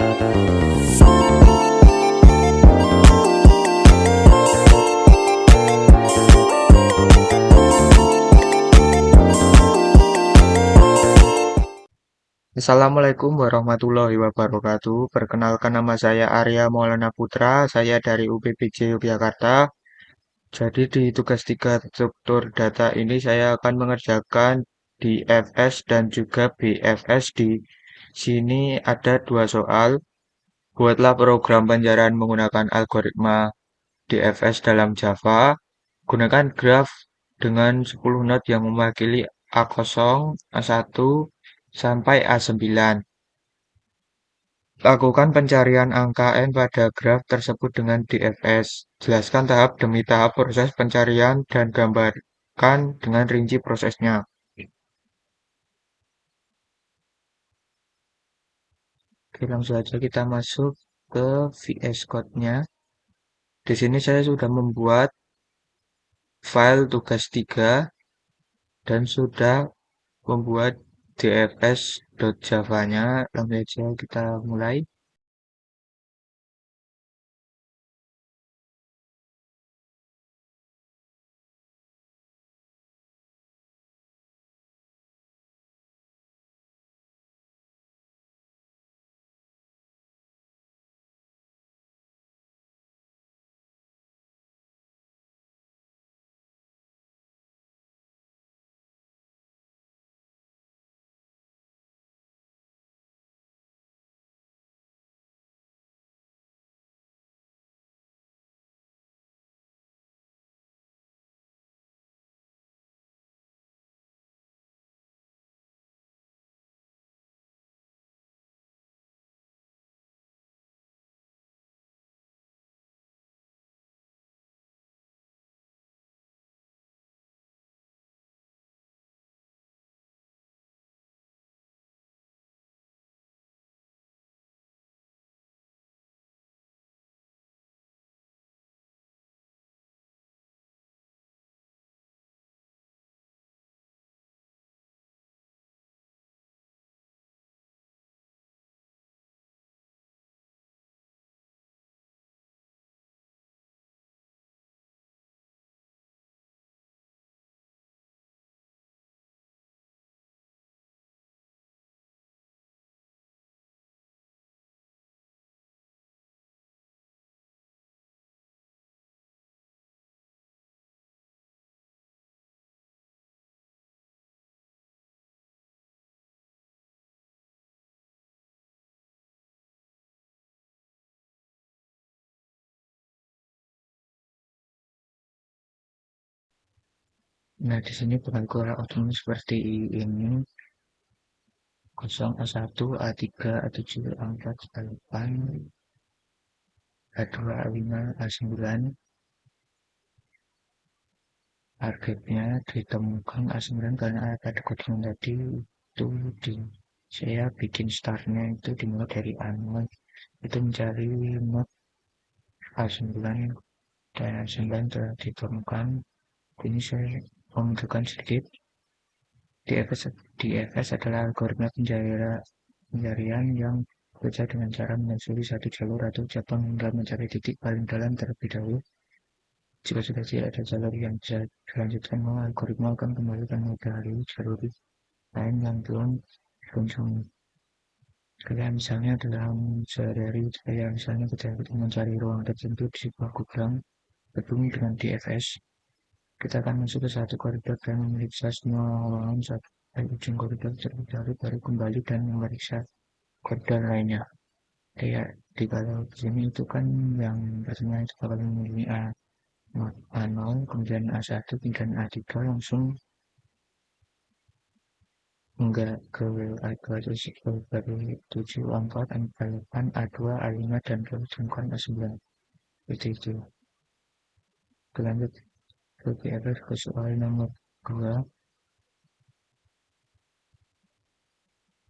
Assalamualaikum warahmatullahi wabarakatuh. Perkenalkan nama saya Arya Maulana Putra. Saya dari UPBJ Yogyakarta. Jadi di tugas 3 struktur data ini saya akan mengerjakan DFS dan juga BFS. Di sini ada dua soal. Buatlah program pencarian menggunakan algoritma DFS dalam Java. Gunakan graf dengan 10 not yang mewakili A0, A1, sampai A9. Lakukan pencarian angka N pada graf tersebut dengan DFS. Jelaskan tahap demi tahap proses pencarian dan gambarkan dengan rinci prosesnya. Oke, langsung saja kita masuk ke VS Code-nya. Di sini saya sudah membuat file tugas 3 dan sudah membuat dfs.java-nya. Langsung saja kita mulai. Nah, di sini pengakuan otomatis seperti ini. 0, A1, A3, A7, A4, A8, A2, A5, A9. Targetnya ditemukan A9 karena ada codingan tadi itu di saya bikin startnya itu dimulai dari A0 itu mencari not A9 dan A9 telah ditemukan. Ini saya menunjukkan sedikit. DFS adalah algoritma pencarian yang bekerja dengan cara menyusuri satu jalur atau cabang hingga mencari titik paling dalam terlebih dahulu. Jika sudah tidak ada jalur yang bisa dilanjutkan, maka algoritma akan kembali ke dari jalur lain yang belum dikunjungi. Kayak misalnya dalam sehari-hari, saya misalnya ketika mencari ruang tertentu di sebuah gudang gedung dengan DFS, kita akan masuk ke satu koridor dan memeriksa semua ruangan sampai ujung koridor terlebih dahulu, baru kembali dan memeriksa koridor lainnya. Kayak di kalau di sini itu kan yang biasanya itu bakal memilih A0, kemudian A1, kemudian A3 langsung enggak ke A2 terus ke baru 7, A4, A8, A2, A5, dan kemudian A9. Seperti itu. Lanjut ke PFS ke soal nomor 2.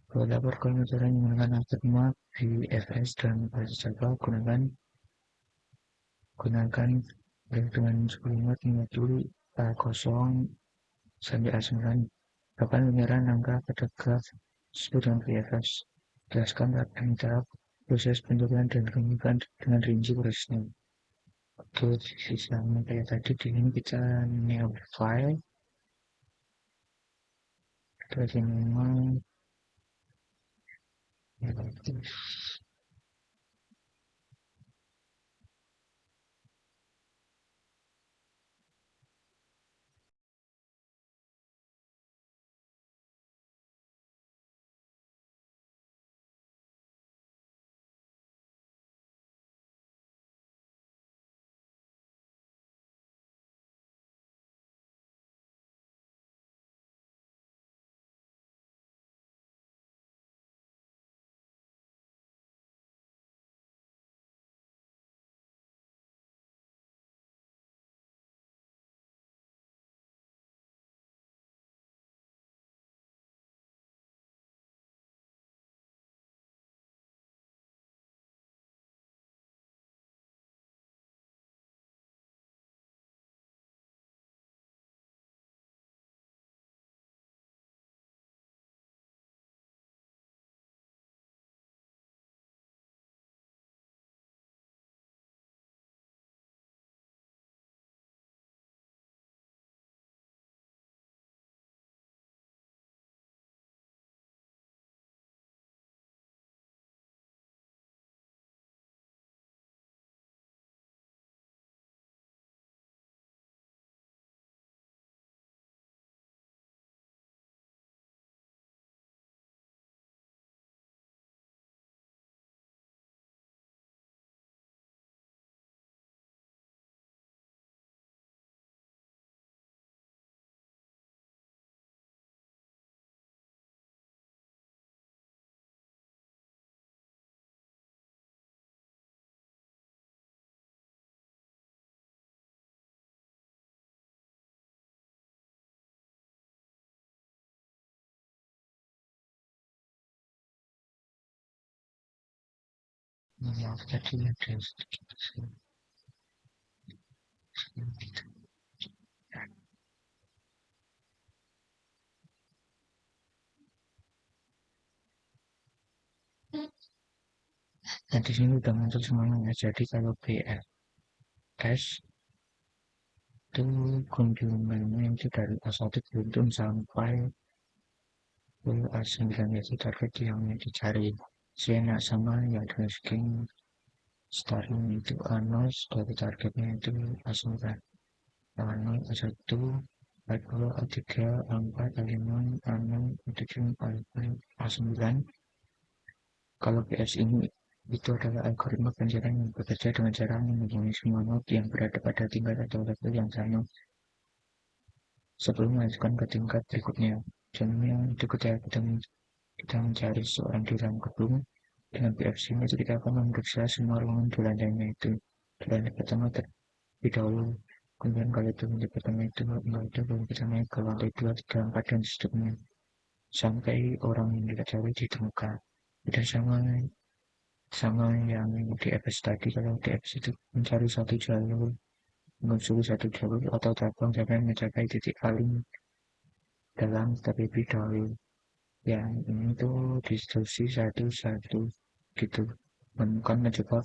Pada perkembangan menggunakan algoritma BFS dan bahasa Java gunakan dengan sebelumnya ingat dulu A0 sampai A9. Bahkan pengeran angka pada graf disebut dengan BFS. Jelaskan tentang tahap proses penjualan dan kemungkinan dengan rinci prosesnya. Oke, sama kayak tadi di sini kita new file, terus ini memang yang tadi ada sedikit nah di sini udah masuk semuanya. Jadi kalau BFS itu kunjungannya itu dari A1 Beruntung sampai ke A9 itu target yang dicari. Siena sama ya ada skin starting itu A0 dari targetnya itu A9. A0, A1, A2, A3, A4, A5, A6, A7, A8, A9. Kalau PS ini itu adalah algoritma pencarian yang bekerja dengan cara menghubungi semua node yang berada pada tingkat atau level yang sama sebelum melanjutkan ke tingkat berikutnya. Contohnya itu kita mencari seorang di dalam gedung dengan PFC itu kita akan memeriksa semua ruangan di lantainya itu. Di lantai pertama terlebih dahulu, kemudian kalau itu lantai pertama itu enggak ada, baru kita naik ke lantai 2, 3, 4, dan seterusnya sampai orang yang kita cari ditemukan. Dan sama yang di FS tadi, kalau di FS itu mencari satu jalur, menyusuri satu jalur atau terbang sampai mencapai titik paling dalam terlebih dahulu. Yang ini tuh diskusi satu-satu gitu. Bukan mencoba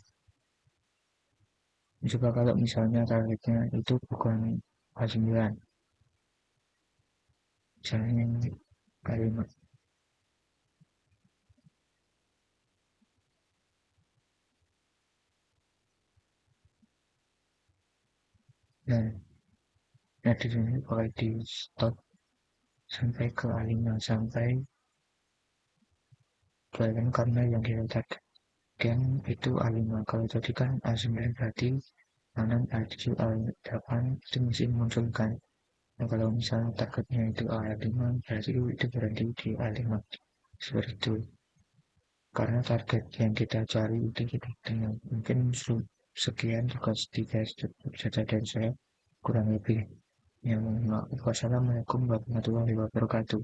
kalau misalnya targetnya itu bukan A9, misalnya kalimat. Nah, nah di sini boleh di stop sampai ke A5 sampai kalian karena yang kita targetkan itu A5. Kalau tadi kan A9 berarti kanan A7, A8 itu mesti memunculkan. Nah, kalau misalnya targetnya itu A5 berarti itu berhenti di A5 seperti itu. Karena target yang kita cari itu kita dengan mungkin sekian juga tiga saja dari saya kurang lebih. Yang wassalamualaikum warahmatullahi wabarakatuh.